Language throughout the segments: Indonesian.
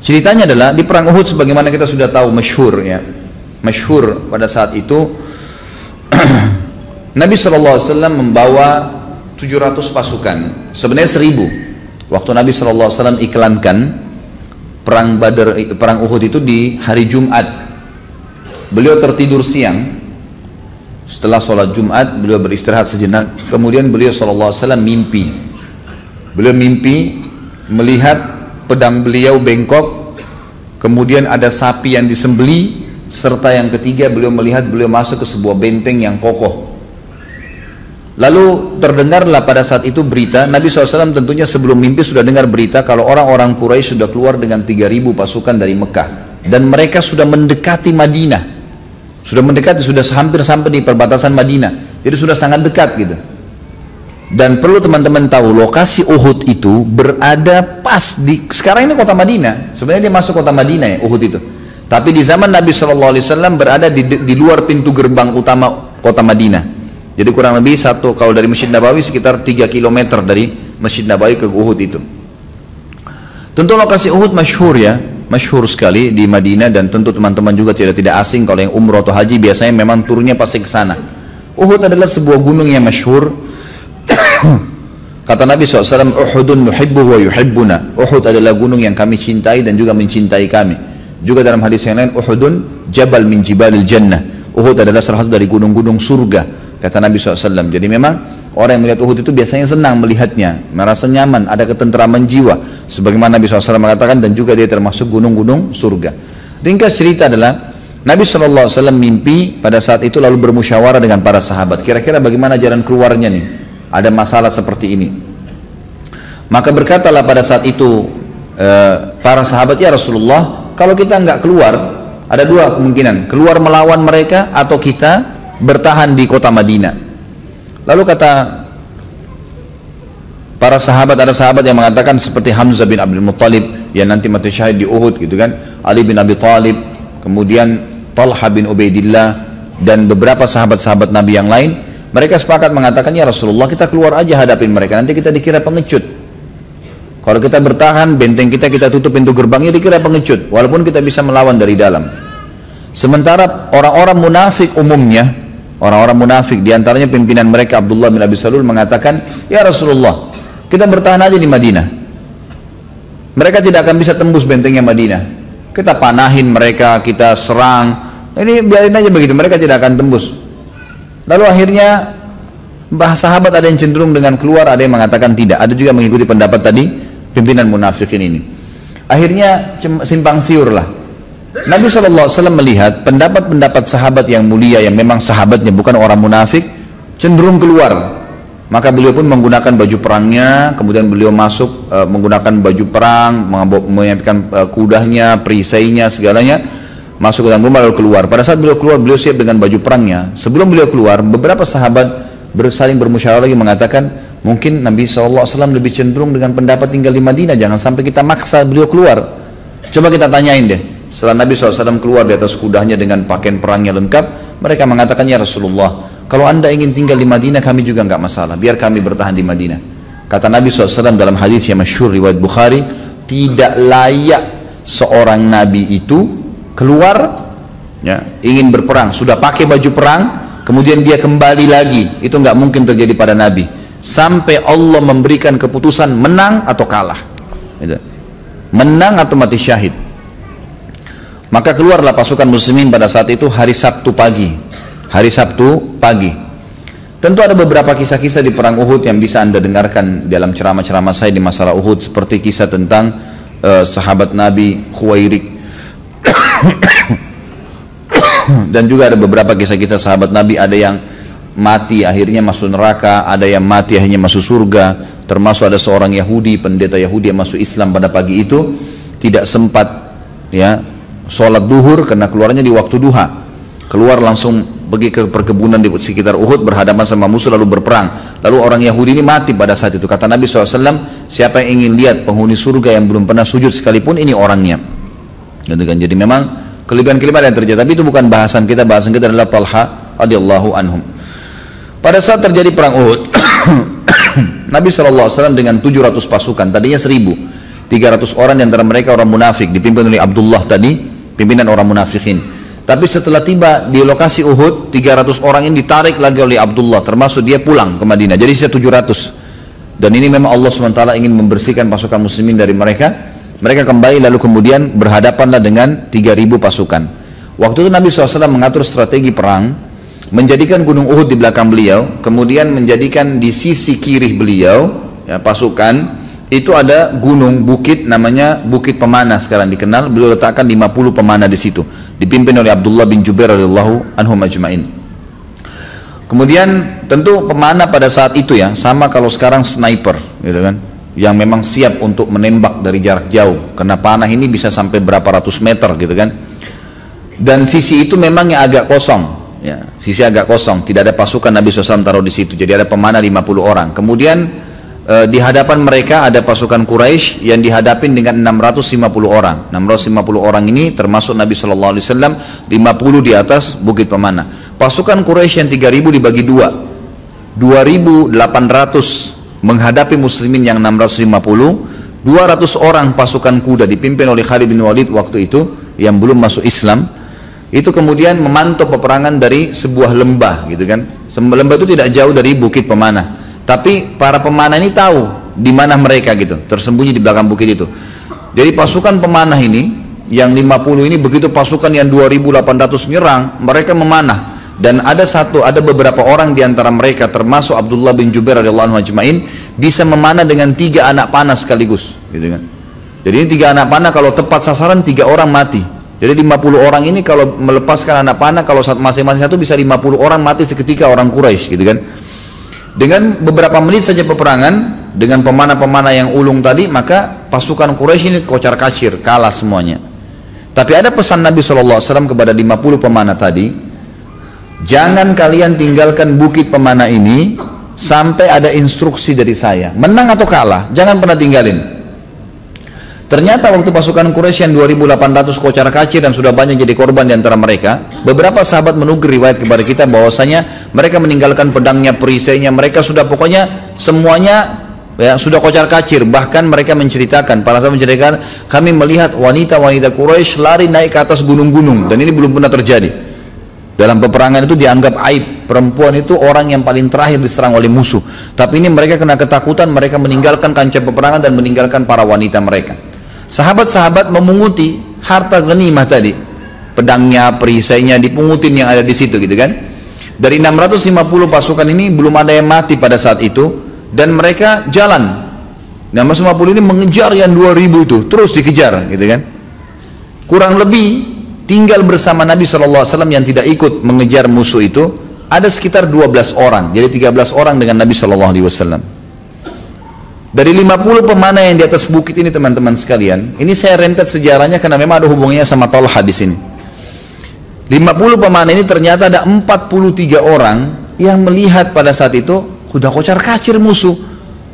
Ceritanya adalah di perang Uhud sebagaimana kita sudah tahu, masyhur ya. Masyhur pada saat itu Nabi SAW membawa 700 pasukan, sebenarnya 1000. Waktu Nabi SAW iklankan perang Badar, perang Uhud itu di hari Jumat. Beliau tertidur siang. Setelah sholat Jumat, beliau beristirahat sejenak. Kemudian beliau SAW mimpi. Beliau mimpi melihat pedang beliau bengkok, kemudian ada sapi yang disembeli, serta yang ketiga beliau melihat beliau masuk ke sebuah benteng yang kokoh. Lalu terdengarlah pada saat itu berita, Nabi SAW tentunya sebelum mimpi sudah dengar berita kalau orang-orang Quraisy sudah keluar dengan 3.000 pasukan dari Mekah, dan mereka sudah mendekati Madinah, sudah mendekati, sudah hampir sampai di perbatasan Madinah, jadi sudah sangat dekat gitu. Dan perlu teman-teman tahu, lokasi Uhud itu berada pas di, sekarang ini kota Madinah, sebenarnya dia masuk kota Madinah ya Uhud itu, tapi di zaman Nabi SAW berada di luar pintu gerbang utama kota Madinah. Jadi kurang lebih kalau dari Masjid Nabawi sekitar 3 km dari Masjid Nabawi ke Uhud itu. Tentu lokasi Uhud masyhur ya, masyhur sekali di Madinah, dan tentu teman-teman juga tidak asing kalau yang umroh atau haji biasanya memang turunnya pasti ke sana. Uhud adalah sebuah gunung yang masyhur. Kata Nabi SAW, Uhudun nuhibbu wa yuhibbuna. Uhud adalah gunung yang kami cintai dan juga mencintai kami. Juga dalam hadis yang lain, Uhudun jabal min jibalil jannah. Uhud adalah salah satu dari gunung-gunung surga, kata Nabi SAW. Jadi memang orang yang melihat Uhud itu biasanya senang melihatnya, merasa nyaman, ada ketentraman jiwa, sebagaimana Nabi SAW mengatakan, dan juga dia termasuk gunung-gunung surga. Ringkas cerita adalah Nabi SAW mimpi pada saat itu, lalu bermusyawarah dengan para sahabat, kira-kira bagaimana jalan keluarnya nih, ada masalah seperti ini. Maka berkatalah pada saat itu para sahabat, ya Rasulullah, kalau kita nggak keluar, ada dua kemungkinan, keluar melawan mereka atau kita bertahan di kota Madinah. Lalu kata para sahabat, ada sahabat yang mengatakan seperti Hamzah bin Abdul Muttalib yang nanti mati syahid di Uhud gitu kan, Ali bin Abi Thalib, kemudian Talha bin Ubaidillah, dan beberapa sahabat-sahabat Nabi yang lain. Mereka sepakat mengatakan, ya Rasulullah, kita keluar aja hadapin mereka, nanti kita dikira pengecut. Kalau kita bertahan, benteng kita tutup pintu gerbangnya, dikira pengecut, walaupun kita bisa melawan dari dalam. Sementara orang-orang munafik umumnya, orang-orang munafik diantaranya pimpinan mereka Abdullah bin Abi Salul mengatakan, ya Rasulullah, kita bertahan aja di Madinah, mereka tidak akan bisa tembus bentengnya Madinah, kita panahin mereka, kita serang, ini biarin aja begitu, mereka tidak akan tembus. Lalu akhirnya sahabat ada yang cenderung dengan keluar, ada yang mengatakan tidak, ada juga mengikuti pendapat tadi pimpinan munafikin ini. Akhirnya simpang siur lah. Nabi SAW melihat pendapat-pendapat sahabat yang mulia, yang memang sahabatnya bukan orang munafik, cenderung keluar. Maka beliau pun menggunakan baju perangnya, kemudian beliau masuk menggunakan baju perang, menyiapkan kudanya, perisainya, segalanya, masuk ke dalam rumah lalu keluar. Pada saat beliau keluar, beliau siap dengan baju perangnya. Sebelum beliau keluar, beberapa sahabat saling bermusyawarah lagi mengatakan, mungkin Nabi SAW lebih cenderung dengan pendapat tinggal di Madinah, jangan sampai kita maksa beliau keluar. Coba kita tanyain deh. Setelah Nabi SAW keluar di atas kudanya dengan pakaian perangnya lengkap, mereka mengatakan, ya Rasulullah, kalau anda ingin tinggal di Madinah, kami juga nggak masalah, biar kami bertahan di Madinah. Kata Nabi SAW dalam hadis yang masyhur riwayat Bukhari, tidak layak seorang Nabi itu keluar ya, ingin berperang, sudah pakai baju perang, kemudian dia kembali lagi, itu nggak mungkin terjadi pada Nabi, sampai Allah memberikan keputusan menang atau kalah, gitu. Menang atau mati syahid. Maka keluarlah pasukan muslimin pada saat itu hari Sabtu pagi. Hari Sabtu pagi. Tentu ada beberapa kisah-kisah di perang Uhud yang bisa anda dengarkan dalam ceramah-ceramah saya di masalah Uhud, seperti kisah tentang sahabat Nabi Khuwairik. Dan juga ada beberapa kisah-kisah sahabat Nabi, ada yang mati akhirnya masuk neraka, ada yang mati akhirnya masuk surga. Termasuk ada seorang Yahudi, pendeta Yahudi yang masuk Islam pada pagi itu, tidak sempat ya sholat duhur karena keluarnya di waktu duha, keluar langsung pergi ke perkebunan di sekitar Uhud, berhadapan sama musuh lalu berperang. Lalu orang Yahudi ini mati pada saat itu. Kata Nabi SAW, siapa yang ingin lihat penghuni surga yang belum pernah sujud sekalipun, ini orangnya, gitu kan. Jadi memang kelebihan-kelebihan yang terjadi, tapi itu bukan bahasan kita adalah Talha radhiyallahu anhum. Pada saat terjadi perang Uhud, Nabi SAW dengan 700 pasukan, tadinya 1000, 300 orang di antara mereka orang munafik, dipimpin oleh Abdullah tadi, pimpinan orang munafikin. Tapi setelah tiba di lokasi Uhud, 300 orang ini ditarik lagi oleh Abdullah, termasuk dia pulang ke Madinah. Jadi sisa 700. Dan ini memang Allah SWT ingin membersihkan pasukan muslimin dari mereka. Mereka kembali lalu kemudian berhadapanlah dengan 3.000 pasukan. Waktu itu Nabi SAW mengatur strategi perang, menjadikan gunung Uhud di belakang beliau, kemudian menjadikan di sisi kiri beliau, ya, pasukan, itu ada gunung bukit namanya Bukit Pemanah sekarang dikenal. Beliau letakkan 50 pemanah di situ, dipimpin oleh Abdullah bin Jubair radhiyallahu anhum ajma'in. Kemudian tentu pemanah pada saat itu ya, sama kalau sekarang sniper, gitu kan, yang memang siap untuk menembak dari jarak jauh, karena panah ini bisa sampai berapa ratus meter, gitu kan. Dan sisi itu memang yang agak kosong, ya, sisi agak kosong, tidak ada pasukan Nabi SAW taruh di situ. Jadi ada pemanah 50 orang. Kemudian di hadapan mereka ada pasukan Quraisy yang dihadapin dengan 650 orang. 650 orang ini termasuk Nabi SAW, 50 di atas Bukit Pemanah. Pasukan Quraisy yang 3.000 dibagi dua, 2.800 menghadapi muslimin yang 650, 200 orang pasukan kuda dipimpin oleh Khalid bin Walid waktu itu yang belum masuk Islam. Itu kemudian memantau peperangan dari sebuah lembah, gitu kan. Lembah itu tidak jauh dari Bukit Pemanah. Tapi para pemanah ini tahu di mana mereka, gitu, tersembunyi di belakang bukit itu. Jadi pasukan pemanah ini yang 50 ini, begitu pasukan yang 2.800 menyerang, mereka memanah. Dan ada beberapa orang di antara mereka termasuk Abdullah bin Jubair radhiyallahu anhu ajma'in bisa memanah dengan 3 anak panah sekaligus, gitu kan. Jadi ini 3 anak panah, kalau tepat sasaran 3 orang mati. Jadi 50 orang ini kalau melepaskan anak panah, kalau masing-masing satu bisa 50 orang mati seketika orang Quraisy, gitu kan. Dengan beberapa menit saja peperangan dengan pemanah-pemanah yang ulung tadi, maka pasukan Quraisy ini kocar kacir, kalah semuanya. Tapi ada pesan Nabi SAW kepada 50 pemanah tadi, jangan kalian tinggalkan Bukit Pemanah ini sampai ada instruksi dari saya, menang atau kalah, jangan pernah tinggalin. Ternyata waktu pasukan Quraisy yang 2.800 kocar kacir dan sudah banyak jadi korban di antara mereka, beberapa sahabat menukir riwayat kepada kita bahwasanya mereka meninggalkan pedangnya, perisainya, mereka sudah pokoknya semuanya ya, sudah kocar kacir. Bahkan mereka menceritakan, para sahabat menceritakan, kami melihat wanita-wanita Quraisy lari naik ke atas gunung-gunung, dan ini belum pernah terjadi. Dalam peperangan itu dianggap aib, perempuan itu orang yang paling terakhir diserang oleh musuh. Tapi ini mereka kena ketakutan, mereka meninggalkan kancah peperangan dan meninggalkan para wanita mereka. Sahabat-sahabat memunguti harta ghanimah tadi, pedangnya, perisainya dipungutin yang ada di situ, gitu kan. Dari 650 pasukan ini belum ada yang mati pada saat itu, dan mereka jalan. 650 ini mengejar yang 2000 itu, terus dikejar, gitu kan. Kurang lebih tinggal bersama Nabi SAW yang tidak ikut mengejar musuh itu ada sekitar 12 orang, jadi 13 orang dengan Nabi SAW. Dari 50 pemanah yang di atas bukit ini, teman-teman sekalian, ini saya rentet sejarahnya karena memang ada hubungannya sama Talha di sini. 50 pemanah ini ternyata ada 43 orang yang melihat pada saat itu sudah kocar kacir musuh,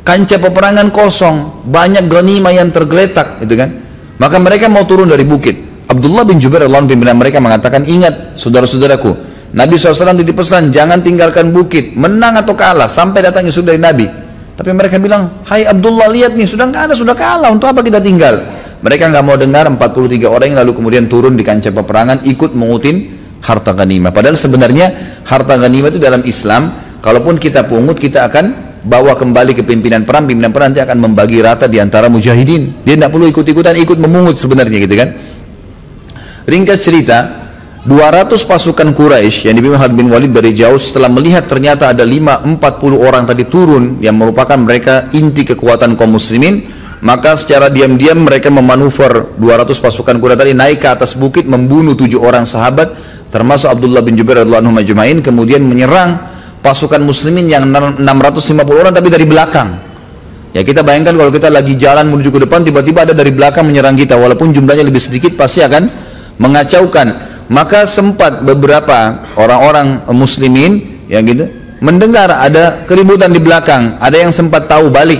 kancah peperangan kosong, banyak ghanimah yang tergeletak, gitu kan. Maka mereka mau turun dari bukit. Abdullah bin Jubair radhiyallahu anhu pimpinan mereka mengatakan, ingat saudara-saudaraku, Nabi SAW dipesan jangan tinggalkan bukit, menang atau kalah sampai datang isu dari Nabi. Tapi mereka bilang, hai Abdullah, lihat nih, sudah nggak ada, sudah kalah, untuk apa kita tinggal? Mereka nggak mau dengar. 43 orang yang lalu kemudian turun di kancah peperangan, ikut mengutin harta ghanimah. Padahal sebenarnya harta ghanimah itu dalam Islam, kalaupun kita pungut, kita akan bawa kembali ke pimpinan perang nanti akan membagi rata di antara mujahidin. Dia tidak perlu ikut-ikutan, ikut memungut sebenarnya, gitu kan. Ringkas cerita, 200 pasukan Quraisy yang dipimpin Khalid bin Walid dari jauh setelah melihat ternyata ada 40 orang tadi turun yang merupakan mereka inti kekuatan kaum muslimin, maka secara diam-diam mereka memanuver 200 pasukan kuda tadi naik ke atas bukit, membunuh 7 orang sahabat termasuk Abdullah bin Jubair radhiyallahu anhu majma'in, kemudian menyerang pasukan muslimin yang 650 orang tapi dari belakang. Ya, kita bayangkan kalau kita lagi jalan menuju ke depan, tiba-tiba ada dari belakang menyerang kita, walaupun jumlahnya lebih sedikit pasti akan mengacaukan. Maka sempat beberapa orang-orang muslimin yang gitu mendengar ada keributan di belakang, ada yang sempat tahu balik,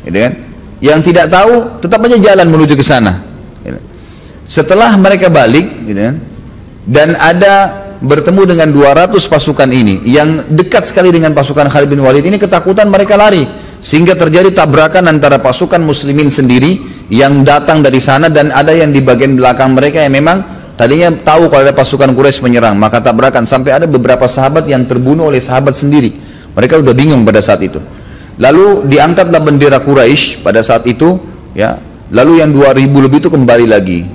gitu kan. Yang tidak tahu tetap aja jalan menuju ke sana, gitu. Setelah mereka balik, gitu kan, dan ada bertemu dengan 200 pasukan ini yang dekat sekali dengan pasukan Khalid bin Walid ini, ketakutan mereka lari. sehingga terjadi tabrakan antara pasukan muslimin sendiri yang datang dari sana dan ada yang di bagian belakang mereka yang memang tadinya tahu kalau ada pasukan Quraisy menyerang, maka tabrakan sampai ada beberapa sahabat yang terbunuh oleh sahabat sendiri. Mereka sudah bingung pada saat itu. Lalu diangkatlah bendera Quraisy pada saat itu, ya. Lalu yang 2000 lebih itu kembali lagi.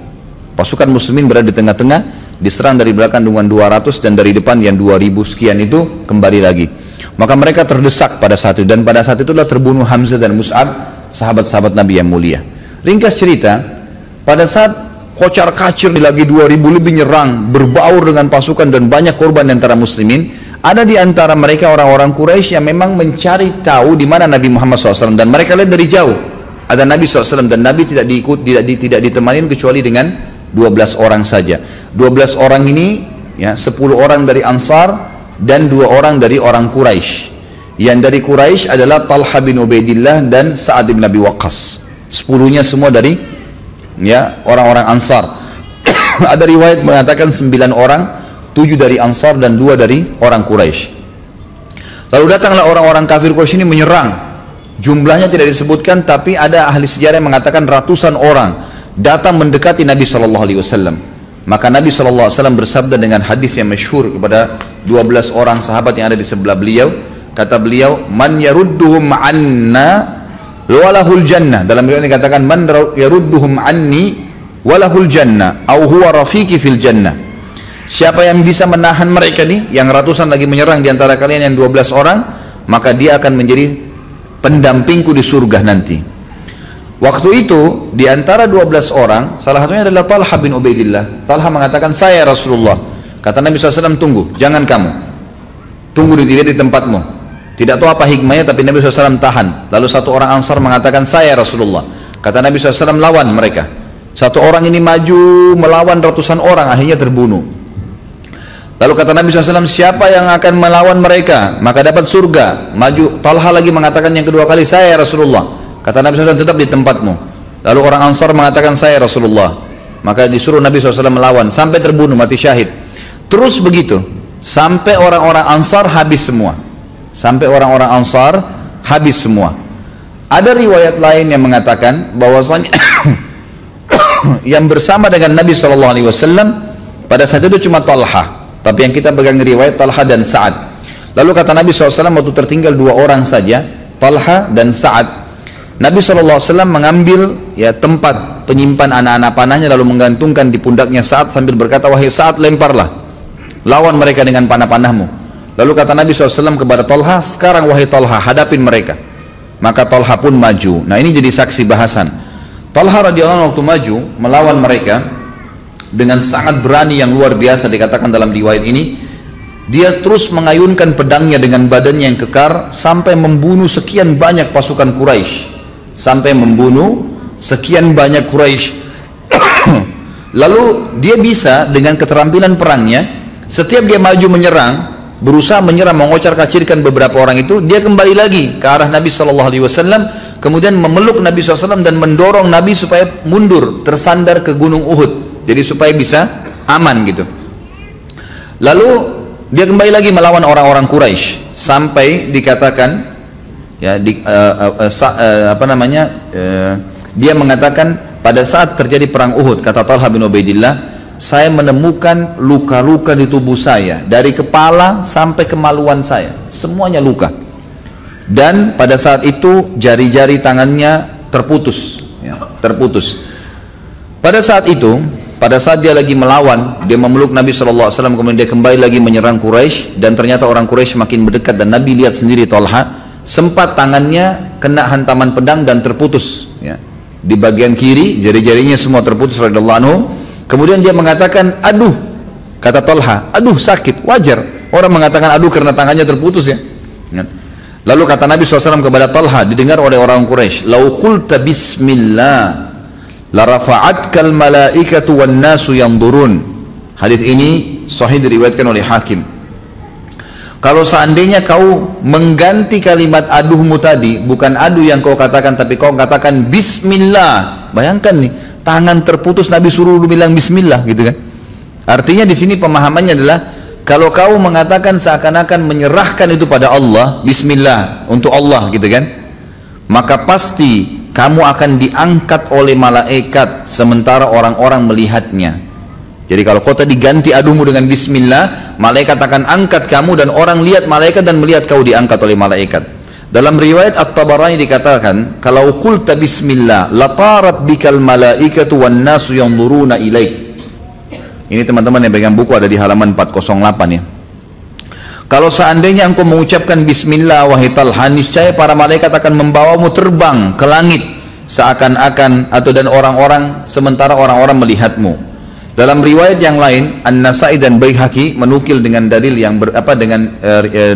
Pasukan muslimin berada di tengah-tengah, diserang dari belakang dengan 200 dan dari depan yang 2000 sekian itu kembali lagi. Maka mereka terdesak pada saat itu, dan pada saat itulah terbunuh Hamzah dan Mus'ab, sahabat-sahabat Nabi yang mulia. Ringkas cerita, pada saat kocar-kacir lagi 2000 lebih nyerang, berbaur dengan pasukan dan banyak korban di antara muslimin, ada di antara mereka orang-orang Quraisy yang memang mencari tahu di mana Nabi Muhammad SAW, dan mereka lihat dari jauh ada Nabi SAW, dan Nabi tidak tidak ditemani kecuali dengan 12 orang saja. 12 orang ini, ya, 10 orang dari Ansar dan 2 orang dari orang Quraisy. Yang dari Quraisy adalah Talha bin Ubaidillah dan Sa'ad bin Abi Waqqas. 10-nya semua dari, ya, orang-orang Ansar. Ada riwayat mengatakan 9 orang, 7 dari Ansar dan 2 dari orang Quraisy. Lalu datanglah orang-orang kafir Quraisy ini menyerang. Jumlahnya tidak disebutkan, tapi ada ahli sejarah yang mengatakan ratusan orang datang mendekati Nabi SAW. Maka Nabi SAW bersabda dengan hadis yang masyhur kepada 12 orang sahabat yang ada di sebelah beliau. Kata beliau, man yarudduhum anna walahul jannah. Dalam riwayat dikatakan, man yarudduhum anni walahul jannah au huwa rafiqi fil jannah. Siapa yang bisa menahan mereka nih, yang ratusan lagi menyerang di antara kalian yang 12 orang, maka dia akan menjadi pendampingku di surga nanti. Waktu itu di antara 12 orang, salah satunya adalah Talha bin Ubaidillah. Talha mengatakan, saya Rasulullah. Kata Nabi SAW, tunggu, jangan kamu, tunggu di tempatmu. Tidak tahu apa hikmahnya, tapi Nabi SAW tahan. Lalu satu orang Ansar mengatakan, saya Rasulullah. Kata Nabi SAW, lawan mereka. Satu orang ini maju melawan ratusan orang, akhirnya terbunuh. Lalu kata Nabi SAW, siapa yang akan melawan mereka maka dapat surga. Maju Talha lagi mengatakan yang kedua kali, saya Rasulullah. Kata Nabi SAW, tetap di tempatmu. Lalu orang Ansar mengatakan, saya Rasulullah. Maka disuruh Nabi SAW melawan sampai terbunuh, mati syahid. Terus begitu sampai orang-orang Ansar habis semua. Sampai orang-orang Ansar habis semua. Ada riwayat lain yang mengatakan bahwasanya yang bersama dengan Nabi SAW pada saat itu cuma Talha, tapi yang kita pegang riwayat Talha dan Sa'ad. Lalu kata Nabi SAW, waktu tertinggal 2 orang saja, Talha dan Sa'ad, Nabi SAW mengambil, ya, tempat penyimpan anak-anak panahnya, lalu menggantungkan di pundaknya Sa'ad sambil berkata, wahai Sa'ad, lemparlah, lawan mereka dengan panah-panahmu. Lalu kata Nabi SAW kepada Talha, sekarang wahai Talha, hadapin mereka. Maka Talha pun maju. Nah, ini jadi saksi bahasan. Talha radhiyallahu anhu waktu maju melawan mereka dengan sangat berani yang luar biasa, dikatakan dalam riwayat ini, dia terus mengayunkan pedangnya dengan badannya yang kekar sampai membunuh sekian banyak pasukan Quraisy. Sampai membunuh sekian banyak Quraisy. Lalu dia bisa dengan keterampilan perangnya, setiap dia maju menyerang, berusaha menyerang, mengocar-kacirkan beberapa orang itu, dia kembali lagi ke arah Nabi SAW, kemudian memeluk Nabi SAW dan mendorong Nabi supaya mundur, tersandar ke gunung Uhud, jadi supaya bisa aman gitu. Lalu dia kembali lagi melawan orang-orang Quraisy sampai dikatakan, ya, dia mengatakan pada saat terjadi perang Uhud, kata Talha bin Ubaidillah, saya menemukan luka-luka di tubuh saya dari kepala sampai kemaluan saya, semuanya luka. Dan pada saat itu jari-jari tangannya terputus, ya, terputus. Pada saat itu, pada saat dia lagi melawan, dia memeluk Nabi SAW, kemudian dia kembali lagi menyerang Quraisy, dan ternyata orang Quraisy makin mendekat, dan Nabi lihat sendiri Talha sempat tangannya kena hantaman pedang dan terputus, ya, di bagian kiri jari-jarinya semua terputus radhiyallahu anhu. Kemudian dia mengatakan, aduh, kata Talha, aduh sakit, wajar orang mengatakan aduh karena tangannya terputus, ya. Lalu kata Nabi SAW kepada Talha, didengar oleh orang Quraisy, lau qulta bismillah la rafa'atkal malaikatu wan nasu yanzurun. Hadis ini sahih diriwayatkan oleh Hakim. Kalau seandainya kau mengganti kalimat aduhmu tadi, bukan aduh yang kau katakan, tapi kau katakan bismillah. Bayangkan nih, tangan terputus Nabi suruh bilang bismillah, gitu kan. Artinya di sini pemahamannya adalah, kalau kau mengatakan seakan-akan menyerahkan itu pada Allah, bismillah, untuk Allah, gitu kan. maka pasti kamu akan diangkat oleh malaikat sementara orang-orang melihatnya. Jadi kalau kau tadi ganti adumu dengan bismillah, malaikat akan angkat kamu dan orang lihat malaikat dan melihat kau diangkat oleh malaikat. Dalam riwayat At-Tabarani dikatakan, kalau qulta bismillah latarat bikal malaikatu wan nasu yanzuruna ilaik. Ini teman-teman yang pegang buku ada di halaman 408 ya. Kalau seandainya engkau mengucapkan bismillah wahai Talha, niscaya para malaikat akan membawamu terbang ke langit seakan-akan atau dan orang-orang sementara orang-orang melihatmu. Dalam riwayat yang lain, An-Nasai dan Baihaqi menukil dengan dalil yang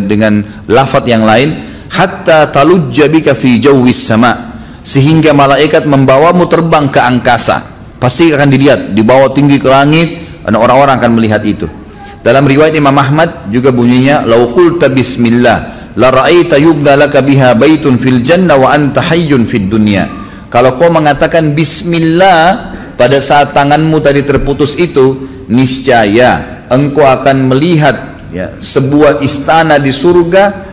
dengan lafaz yang lain, hatta talujja bika fi jawwis sama, sehingga malaikat membawamu terbang ke angkasa. Pasti akan dilihat, dibawa tinggi ke langit dan orang-orang akan melihat itu. Dalam riwayat Imam Ahmad juga bunyinya, "Lau qulta bismillah la ra'aita yubna laka biha baitun fil jannah wa anta hayyun fid dunya." Kalau kau mengatakan bismillah pada saat tanganmu tadi terputus itu, niscaya engkau akan melihat ya, sebuah istana di surga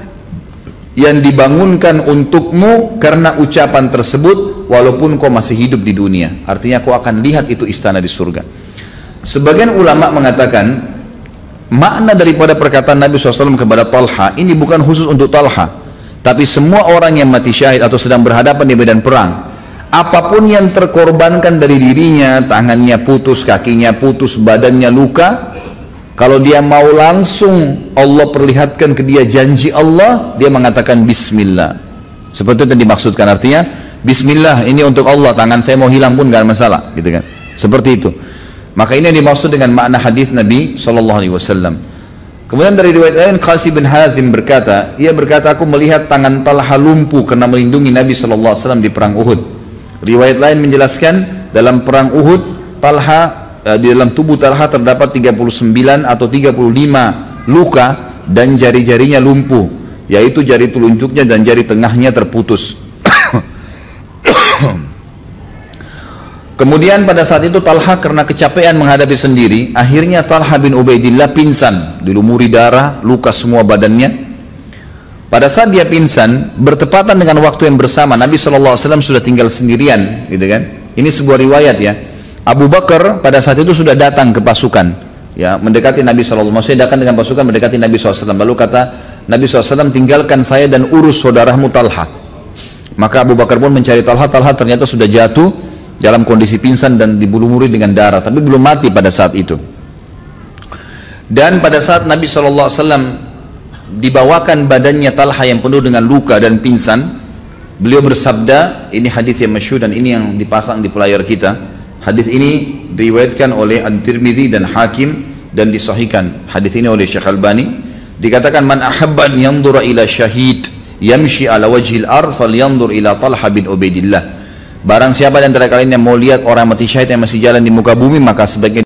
yang dibangunkan untukmu karena ucapan tersebut walaupun kau masih hidup di dunia. Artinya kau akan lihat itu istana di surga. Sebagian ulama mengatakan makna daripada perkataan Nabi SAW kepada Talha ini bukan khusus untuk Talha, tapi semua orang yang mati syahid atau sedang berhadapan di medan perang, apapun yang terkorbankan dari dirinya, tangannya putus, kakinya putus, badannya luka, kalau dia mau langsung Allah perlihatkan ke dia janji Allah, dia mengatakan bismillah. Seperti itu yang dimaksudkan, artinya bismillah ini untuk Allah, tangan saya mau hilang pun gak ada masalah, gitu kan, seperti itu. Maka ini yang dimaksud dengan makna hadis Nabi SAW. Kemudian dari riwayat lain, Qasim bin Hazim berkata, ia berkata, aku melihat tangan Talha lumpuh karena melindungi Nabi SAW di perang Uhud. Riwayat lain menjelaskan, dalam perang Uhud, Talha, di dalam tubuh Talha terdapat 39 atau 35 luka dan jari-jarinya lumpuh, yaitu jari telunjuknya dan jari tengahnya terputus. Kemudian pada saat itu Talha karena kecapean menghadapi sendiri, akhirnya Talha bin Ubaidillah pingsan, dilumuri darah, luka semua badannya. Pada saat dia pingsan, bertepatan dengan waktu yang bersama, Nabi SAW sudah tinggal sendirian, gitu kan? Ini sebuah riwayat ya. Abu Bakar pada saat itu sudah datang ke pasukan, ya, mendekati Nabi SAW. Maksudnya datang dengan pasukan mendekati Nabi SAW. Lalu kata Nabi SAW, tinggalkan saya dan urus saudaramu Talha. Maka Abu Bakar pun mencari Talha. Talha ternyata sudah jatuh dalam kondisi pingsan dan dilumuri dengan darah, tapi belum mati pada saat itu. Dan pada saat Nabi SAW dibawakan badannya Talha yang penuh dengan luka dan pingsan, beliau bersabda, ini hadis yang masyhur dan ini yang dipasang di pelayar kita. Hadis ini diriwayatkan oleh At-Tirmidzi dan Hakim dan disahihkan hadis ini oleh Syekh Albani. Dikatakan, man ahabba an yanzura ila syahid yamshi ala wajhil ard falyanzur ila Talha bin Ubaidillah. Barang siapa di antara kalian yang mau lihat orang mati syahid yang masih jalan di muka bumi, maka sebaiknya